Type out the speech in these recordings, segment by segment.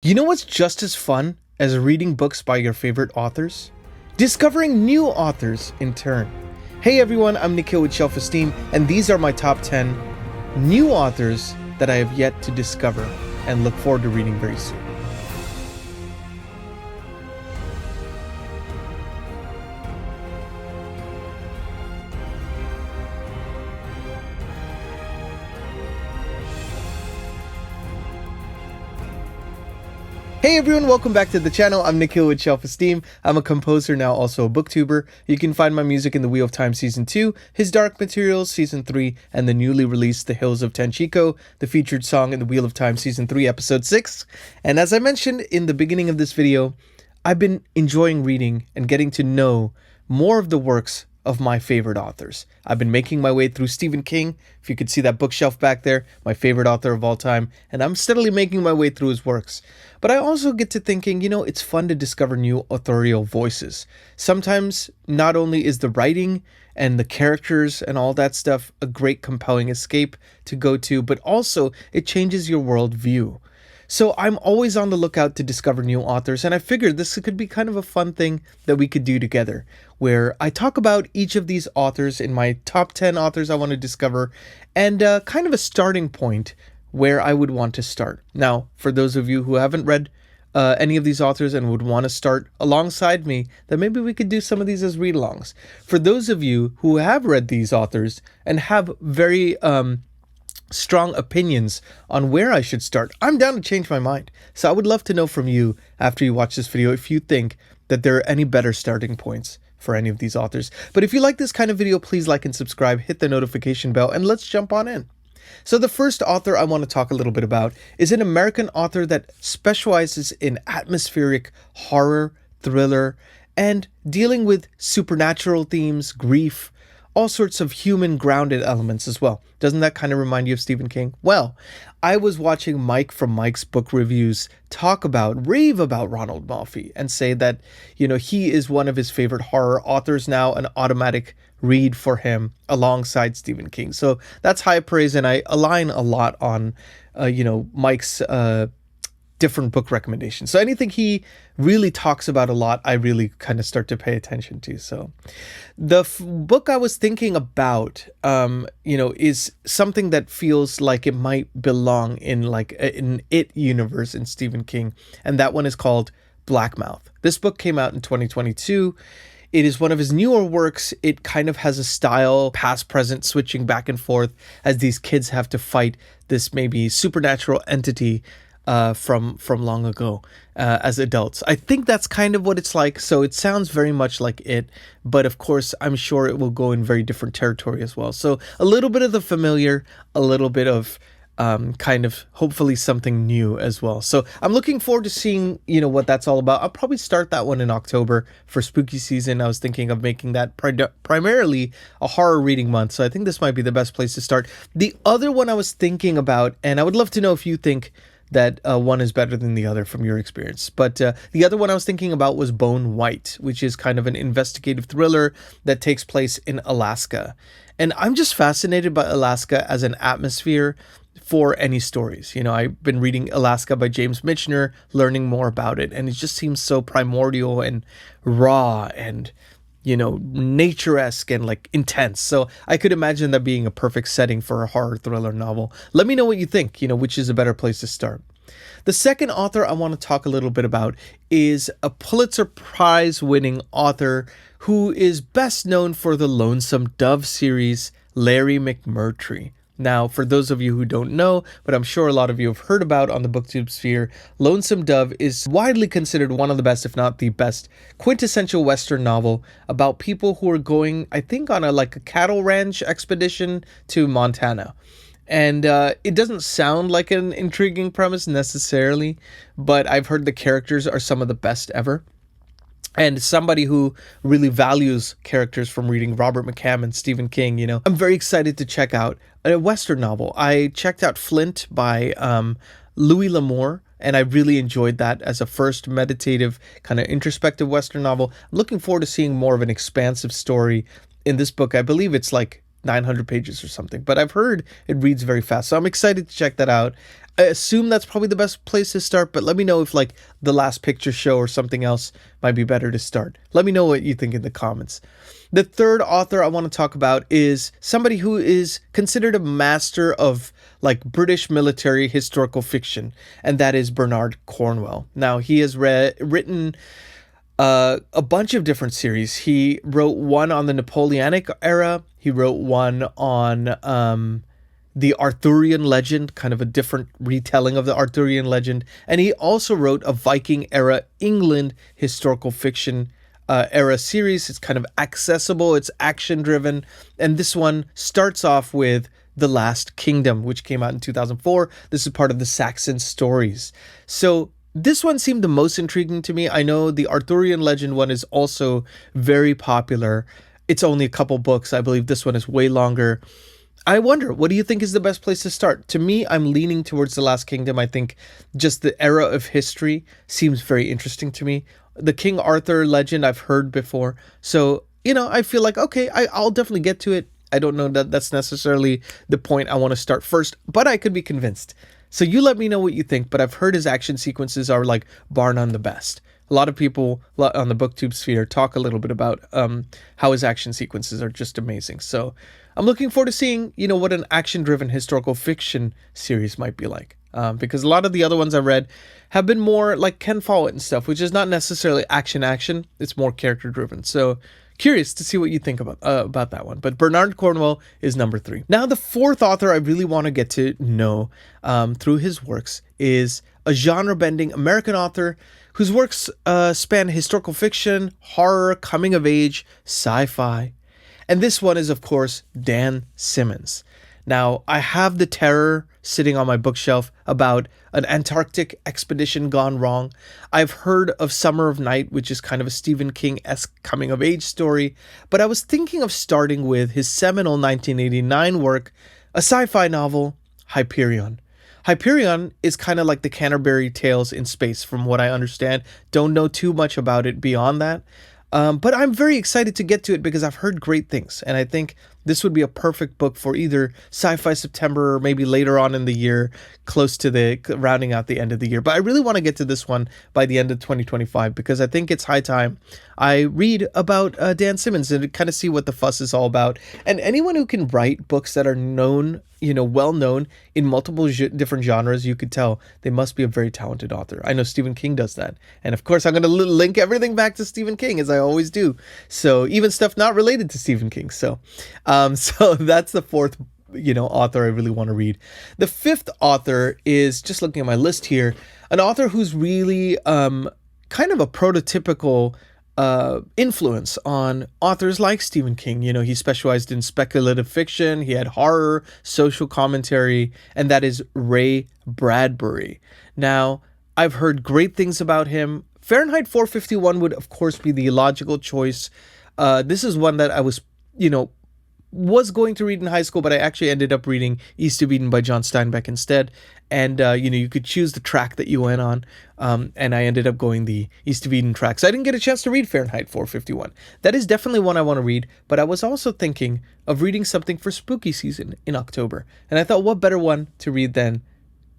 You know what's just as fun as reading books by your favorite authors? Discovering new authors in turn. Hey everyone, I'm Nikhil with Shelf-Esteem, and these are my top 10 new authors that I have yet to discover and look forward to reading very soon. Hey everyone, welcome back to the channel. I'm Nikhil with Shelf-Esteem. I'm a composer now, also a booktuber. You can find my music in The Wheel of Time Season 2, His Dark Materials Season 3, and the newly released The Hills of Tenchiko, the featured song in The Wheel of Time Season 3, Episode 6. And as I mentioned in the beginning of this video, I've been enjoying reading and getting to know more of the works of my favorite authors. I've been making my way through Stephen King. If you could see that bookshelf back there, my favorite author of all time, and I'm steadily making my way through his works. But I also get to thinking, it's fun to discover new authorial voices. Sometimes not only is the writing and the characters and all that stuff a great compelling escape to go to, but also it changes your worldview. So I'm always on the lookout to discover new authors, and I figured this could be kind of a fun thing that we could do together, where I talk about each of these authors in my top 10 authors I want to discover, and kind of a starting point where I would want to start. Now, for those of you who haven't read any of these authors and would want to start alongside me, then maybe we could do some of these as read-alongs. For those of you who have read these authors and have very strong opinions on where I should start, I'm down to change my mind. So I would love to know from you after you watch this video if you think that there are any better starting points for any of these authors. But if you like this kind of video, please like and subscribe, hit the notification bell, and let's jump on in. So the first author I want to talk a little bit about is an American author that specializes in atmospheric horror, thriller, and dealing with supernatural themes, grief, all sorts of human grounded elements as well. Doesn't that kind of remind you of Stephen King? Well, I was watching Mike from Mike's Book Reviews rave about Ronald Malfi and say that, he is one of his favorite horror authors now, an automatic read for him alongside Stephen King. So that's high praise, and I align a lot on, Mike's different book recommendations. So anything he really talks about a lot, I really kind of start to pay attention to. So the book I was thinking about, is something that feels like it might belong in like an It universe in Stephen King. And that one is called Blackmouth. This book came out in 2022. It is one of his newer works. It kind of has a style, past, present, switching back and forth as these kids have to fight this maybe supernatural entity from long ago as adults. I think that's kind of what it's like. So it sounds very much like it, but of course, I'm sure it will go in very different territory as well. So a little bit of the familiar, a little bit of kind of hopefully something new as well. So I'm looking forward to seeing, what that's all about. I'll probably start that one in October for spooky season. I was thinking of making that primarily a horror reading month. So I think this might be the best place to start. The other one I was thinking about, and I would love to know if you think that one is better than the other from your experience. But the other one I was thinking about was Bone White, which is kind of an investigative thriller that takes place in Alaska. And I'm just fascinated by Alaska as an atmosphere for any stories. I've been reading Alaska by James Michener, learning more about it, and it just seems so primordial and raw and nature-esque and like intense. So I could imagine that being a perfect setting for a horror thriller novel. Let me know what you think, which is a better place to start. The second author I want to talk a little bit about is a Pulitzer Prize winning author who is best known for the Lonesome Dove series, Larry McMurtry. Now, for those of you who don't know, but I'm sure a lot of you have heard about on the Booktube sphere, Lonesome Dove is widely considered one of the best, if not the best, quintessential Western novel about people who are going, I think, on a cattle ranch expedition to Montana. And it doesn't sound like an intriguing premise necessarily, but I've heard the characters are some of the best ever. And somebody who really values characters from reading Robert McCamm and Stephen King, I'm very excited to check out a Western novel. I checked out Flint by Louis L'Amour, and I really enjoyed that as a first meditative, kind of introspective Western novel. I'm looking forward to seeing more of an expansive story in this book. I believe it's like 900 pages or something, but I've heard it reads very fast. So I'm excited to check that out. I assume that's probably the best place to start, but let me know if like The Last Picture Show or something else might be better to start. Let me know what you think in the comments. The third author I want to talk about is somebody who is considered a master of like British military historical fiction, and that is Bernard Cornwell. Now, he has written a bunch of different series. He wrote one on the Napoleonic era. He wrote one on the Arthurian legend, kind of a different retelling of the Arthurian legend. And he also wrote a Viking era England historical fiction era series. It's kind of accessible, it's action driven. And this one starts off with The Last Kingdom, which came out in 2004. This is part of the Saxon Stories. So this one seemed the most intriguing to me. I know the Arthurian legend one is also very popular. It's only a couple books. I believe this one is way longer. I wonder, what do you think is the best place to start? To me, I'm leaning towards The Last Kingdom. I think just the era of history seems very interesting to me. The King Arthur legend I've heard before. So, I feel like, okay, I'll definitely get to it. I don't know that that's necessarily the point I want to start first, but I could be convinced. So you let me know what you think, but I've heard his action sequences are like bar none the best. A lot of people on the Booktube sphere talk a little bit about how his action sequences are just amazing. So I'm looking forward to seeing, what an action-driven historical fiction series might be like. Because a lot of the other ones I've read have been more like Ken Follett and stuff, which is not necessarily action. It's more character-driven. So curious to see what you think about that one. But Bernard Cornwell is number 3. Now, the fourth author I really want to get to know through his works is a genre-bending American author whose works span historical fiction, horror, coming of age, sci-fi. And this one is, of course, Dan Simmons. Now, I have The Terror sitting on my bookshelf about an Antarctic expedition gone wrong. I've heard of Summer of Night, which is kind of a Stephen King-esque coming-of-age story. But I was thinking of starting with his seminal 1989 work, a sci-fi novel, Hyperion. Hyperion is kind of like the Canterbury Tales in space, from what I understand. Don't know too much about it beyond that. But I'm very excited to get to it because I've heard great things. And I think this would be a perfect book for either Sci-Fi September or maybe later on in the year, close to the rounding out the end of the year. But I really want to get to this one by the end of 2025 because I think it's high time I read about Dan Simmons and kind of see what the fuss is all about. And anyone who can write books that are known, well known in multiple different genres, you could tell they must be a very talented author. I know Stephen King does that. And of course, I'm going to link everything back to Stephen King, as I always do. So even stuff not related to Stephen King. So that's the fourth, author I really want to read. The fifth author is, just looking at my list here, an author who's really kind of a prototypical influence on authors like Stephen King. He specialized in speculative fiction. He had horror, social commentary, and that is Ray Bradbury. Now, I've heard great things about him. Fahrenheit 451 would, of course, be the logical choice. This is one that I was going to read in high school, but I actually ended up reading East of Eden by John Steinbeck instead. And, you could choose the track that you went on. And I ended up going the East of Eden track. So I didn't get a chance to read Fahrenheit 451. That is definitely one I want to read. But I was also thinking of reading something for spooky season in October. And I thought, what better one to read than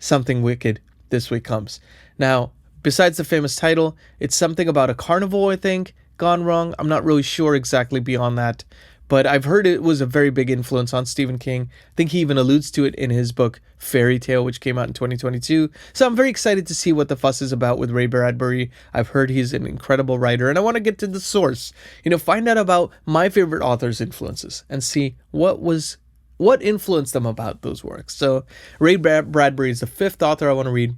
Something Wicked This Way Comes. Now, besides the famous title, it's something about a carnival, I think, gone wrong. I'm not really sure exactly beyond that. But I've heard it was a very big influence on Stephen King. I think he even alludes to it in his book, Fairy Tale, which came out in 2022. So I'm very excited to see what the fuss is about with Ray Bradbury. I've heard he's an incredible writer, and I want to get to the source. Find out about my favorite authors' influences and see what influenced them about those works. So Ray Bradbury is the fifth author I want to read.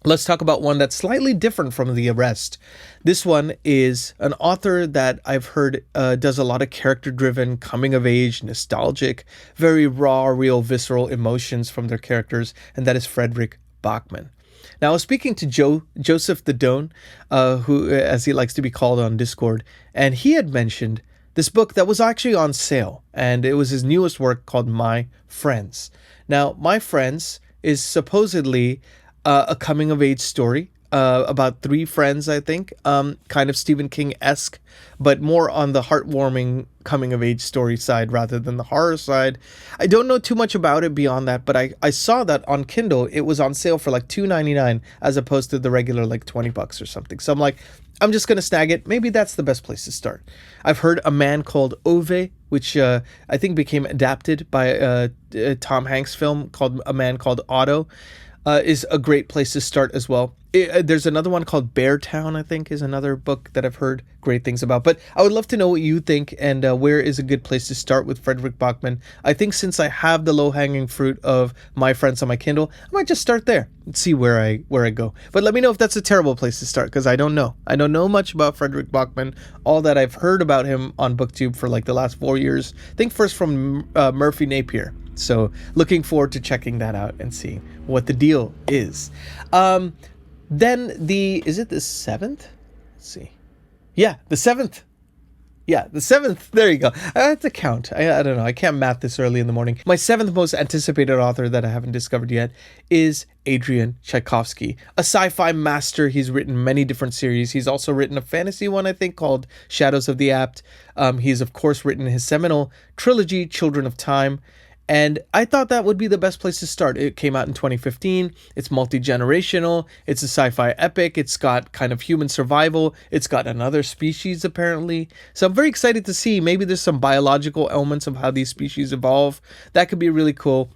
Let's talk about one that's slightly different from the rest. This one is an author that I've heard does a lot of character-driven, coming-of-age, nostalgic, very raw, real, visceral emotions from their characters, and that is Frederick Bachman. Now, I was speaking to Joseph the Don, who, as he likes to be called on Discord, and he had mentioned this book that was actually on sale, and it was his newest work called My Friends. Now, My Friends is supposedly a coming-of-age story about three friends, I think, kind of Stephen King-esque, but more on the heartwarming coming-of-age story side rather than the horror side. I don't know too much about it beyond that, but I saw that on Kindle, it was on sale for like $2.99 as opposed to the regular like $20 or something. So I'm like, I'm just going to snag it. Maybe that's the best place to start. I've heard A Man Called Ove, which I think became adapted by a Tom Hanks film called A Man Called Otto, is a great place to start as well. There's another one called Beartown, I think, is another book that I've heard great things about. But I would love to know what you think, and where is a good place to start with Frederick Bachman. I think since I have the low-hanging fruit of My Friends on my Kindle, I might just start there and see where I go. But let me know if that's a terrible place to start, because I don't know. I don't know much about Frederick Bachman. All that I've heard about him on Booktube for like the last 4 years. I think first from Murphy Napier. So looking forward to checking that out and seeing what the deal is. Then is it the 7th? Let's see. Yeah, the 7th. Yeah, the 7th. There you go. I have to count. I don't know. I can't math this early in the morning. My 7th most anticipated author that I haven't discovered yet is Adrian Tchaikovsky, a sci-fi master. He's written many different series. He's also written a fantasy one, I think, called Shadows of the Apt. He's, of course, written his seminal trilogy, Children of Time. And I thought that would be the best place to start. It came out in 2015. It's multi-generational. It's a sci-fi epic. It's got kind of human survival. It's got another species, apparently. So I'm very excited to see. Maybe there's some biological elements of how these species evolve. That could be really cool.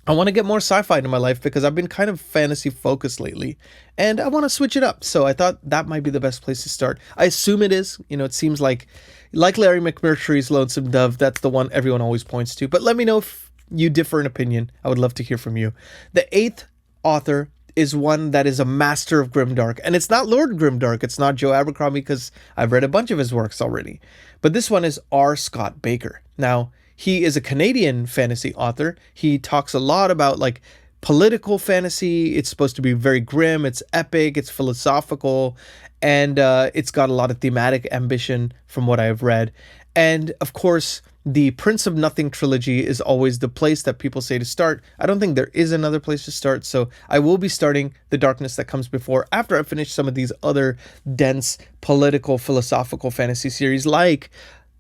I want to get more sci-fi in my life because I've been kind of fantasy focused lately, and I want to switch it up. So I thought that might be the best place to start. I assume it is. It seems like Larry McMurtry's Lonesome Dove, that's the one everyone always points to. But let me know if you differ in opinion. I would love to hear from you. The 8th author is one that is a master of grimdark, and it's not Lord Grimdark. It's not Joe Abercrombie, because I've read a bunch of his works already. But this one is R. Scott Baker. Now, he is a Canadian fantasy author. He talks a lot about like political fantasy. It's supposed to be very grim. It's epic. It's philosophical. And it's got a lot of thematic ambition from what I've read. And of course, the Prince of Nothing trilogy is always the place that people say to start. I don't think there is another place to start. So I will be starting The Darkness That Comes Before after I finish some of these other dense political, philosophical fantasy series like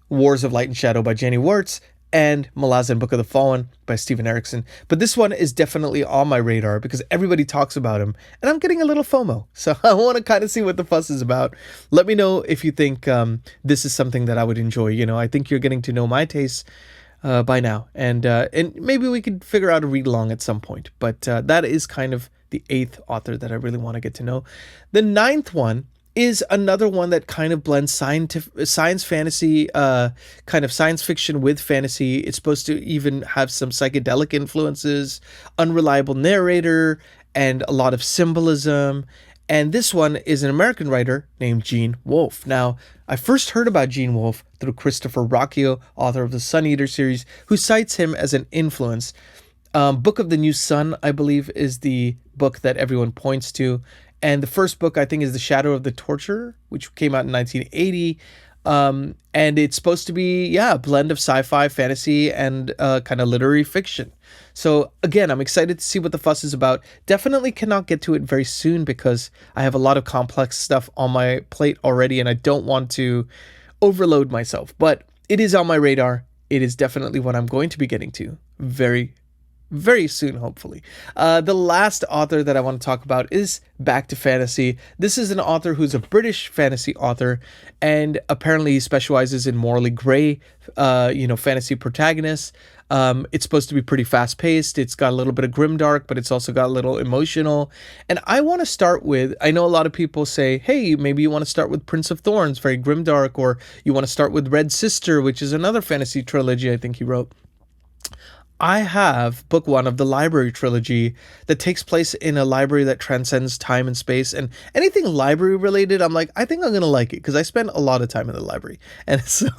Wars of Light and Shadow by Jenny Wirtz and Malazan Book of the Fallen by Stephen Erickson. But this one is definitely on my radar because everybody talks about him, and I'm getting a little FOMO. So I want to kind of see what the fuss is about. Let me know if you think this is something that I would enjoy. I think you're getting to know my tastes by now, and maybe we could figure out a read along at some point. But that is kind of the 8th author that I really want to get to know. The 9th one is another one that kind of blends science fantasy, kind of science fiction with fantasy. It's supposed to even have some psychedelic influences, unreliable narrator, and a lot of symbolism. And this one is an American writer named Gene Wolfe. Now, I first heard about Gene Wolfe through Christopher Rocchio, author of the Sun Eater series, who cites him as an influence. Book of the New Sun, I believe, is the book that everyone points to. And the first book, I think, is The Shadow of the Torturer, which came out in 1980. And it's supposed to be, a blend of sci-fi, fantasy, and kind of literary fiction. So, again, I'm excited to see what the fuss is about. Definitely cannot get to it very soon because I have a lot of complex stuff on my plate already, and I don't want to overload myself. But it is on my radar. It is definitely what I'm going to be getting to very soon, hopefully. The last author that I want to talk about is Back to Fantasy. This is an author who's a British fantasy author, and apparently he specializes in morally gray, fantasy protagonists. It's supposed to be pretty fast-paced. It's got a little bit of grimdark, but it's also got a little emotional. And I want to start with, I know a lot of people say, hey, maybe you want to start with Prince of Thorns, very grimdark, or you want to start with Red Sister, which is another fantasy trilogy I think he wrote. I have book 1 of the Library trilogy that takes place in a library that transcends time and space, and anything library related, I'm like, I think I'm going to like it because I spend a lot of time in the library. And so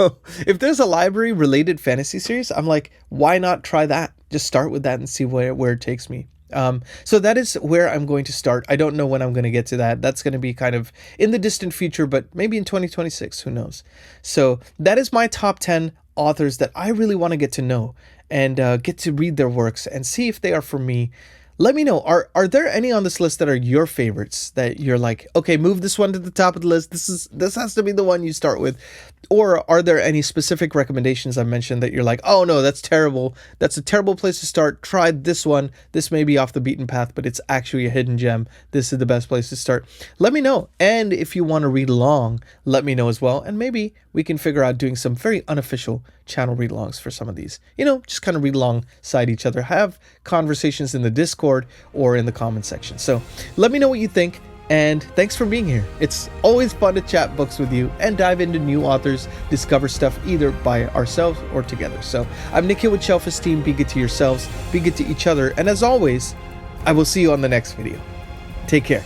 if there's a library related fantasy series, I'm like, why not try that? Just start with that and see where it takes me. So that is where I'm going to start. I don't know when I'm going to get to that. That's going to be kind of in the distant future, but maybe in 2026, who knows? So that is my top 10 authors that I really want to get to know and get to read their works and see if they are for me. Let me know, are there any on this list that are your favorites that you're like, okay, move this one to the top of the list. This has to be the one you start with. Or are there any specific recommendations I mentioned that you're like, oh no, that's terrible. That's a terrible place to start. Try this one. This may be off the beaten path, but it's actually a hidden gem. This is the best place to start. Let me know. And if you want to read along, let me know as well. And maybe we can figure out doing some very unofficial channel read alongs for some of these. You know, just kind of read alongside each other. Have conversations in the Discord or in the comment section. So let me know what you think. And thanks for being here. It's always fun to chat books with you and dive into new authors, discover stuff either by ourselves or together. So I'm Nick here with Shelf-Esteem. Be good to yourselves, be good to each other. And as always, I will see you on the next video. Take care.